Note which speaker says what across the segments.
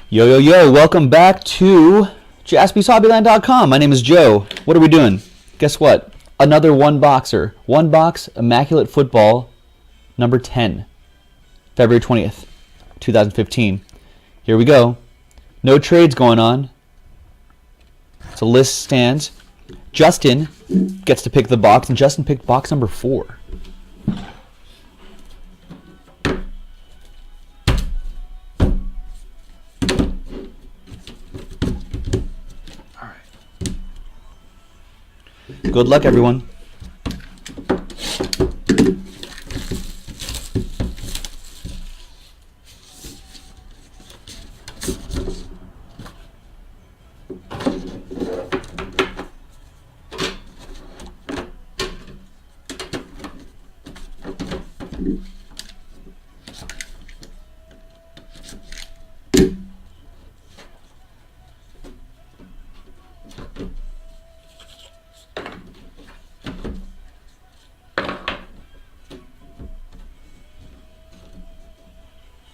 Speaker 1: Yo, yo, yo, welcome back to jaspyshobbyland.com. My name is Joe. What are we doing? Guess what? Another one boxer. One box Immaculate Football number 10. February 20th, 2015. Here we go. No trades going on. So list stands. Justin gets to pick the box, and Justin picked box number 4. Good luck, everyone.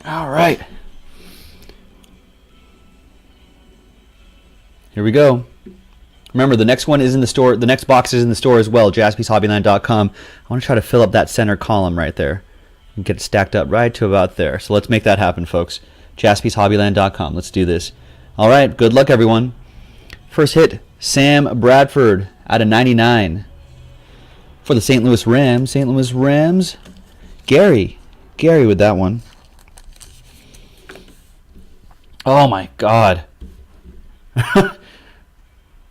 Speaker 1: All right. Here we go. Remember, the next one is in the store. The next box is in the store as well, jaspyshobbyland.com. I want to try to fill up that center column right there and get it stacked up right to about there. So let's make that happen, folks. jaspyshobbyland.com. Let's do this. All right. Good luck, everyone. First hit, Sam Bradford out of 99 for the St. Louis Rams. St. Louis Rams. Gary with that one. Oh my God.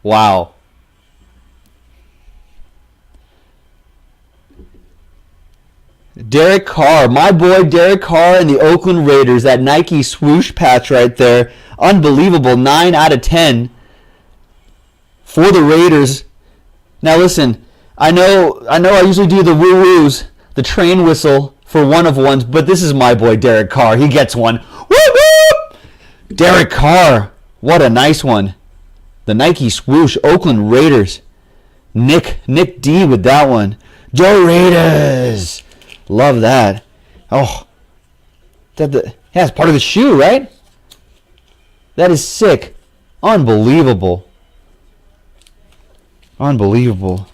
Speaker 1: Wow. Derek Carr, my boy Derek Carr and the Oakland Raiders, that Nike swoosh patch right there. Unbelievable. 9 out of 10 for the Raiders. Now listen, I know I usually do the woo-woos, the train whistle for one of ones, but this is my boy Derek Carr. He gets one. Woo-woo! Derek Carr, what a nice one. The Nike swoosh, Oakland Raiders. Nick D with that one. Joe Raiders. Love that. Oh, it's part of the shoe, right? That is sick. Unbelievable. Unbelievable.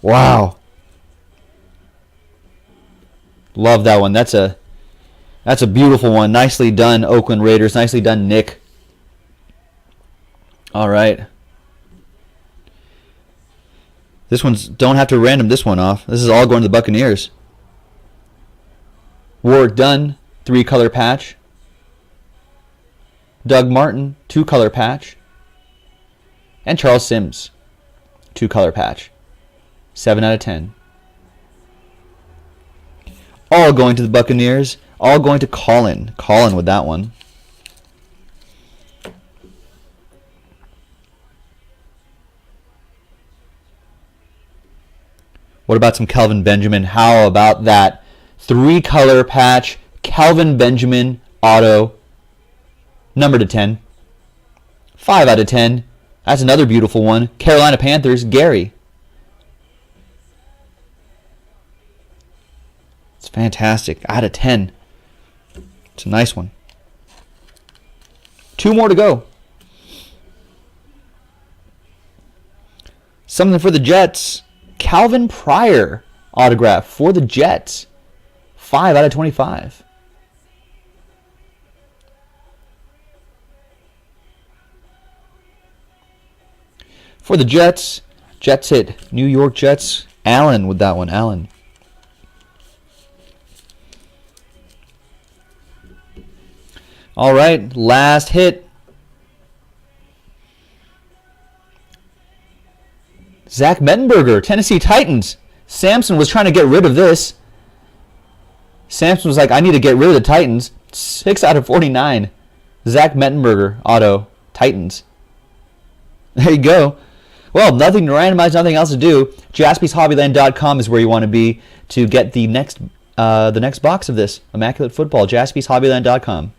Speaker 1: Wow. Love that one. That's a beautiful one. Nicely done, Oakland Raiders. Nicely done, Nick. All right. This one's, don't have to random this one off. This is all going to the Buccaneers. Warwick Dunn, 3-color patch. Doug Martin, 2-color patch. And Charles Sims, 2-color patch. 7 out of 10. All going to the Buccaneers. All going to Colin. Colin with that one. What about some Kelvin Benjamin? How about that? 3-color patch. Kelvin Benjamin auto. Number to 10. 5 out of 10. That's another beautiful one. Carolina Panthers. Gary. It's fantastic. Out of 10. It's a nice one. 2 more to go. Something for the Jets. Calvin Pryor autograph for the Jets. 5 out of 25. For the Jets hit New York Jets. Allen with that one. Allen. All right, last hit. Zach Mettenberger, Tennessee Titans. Samson was trying to get rid of this. Samson was like, I need to get rid of the Titans. 6 out of 49. Zach Mettenberger, auto, Titans. There you go. Well, nothing to randomize, nothing else to do. JaspysHobbyland.com is where you want to be to get the next box of this Immaculate Football. JaspysHobbyland.com.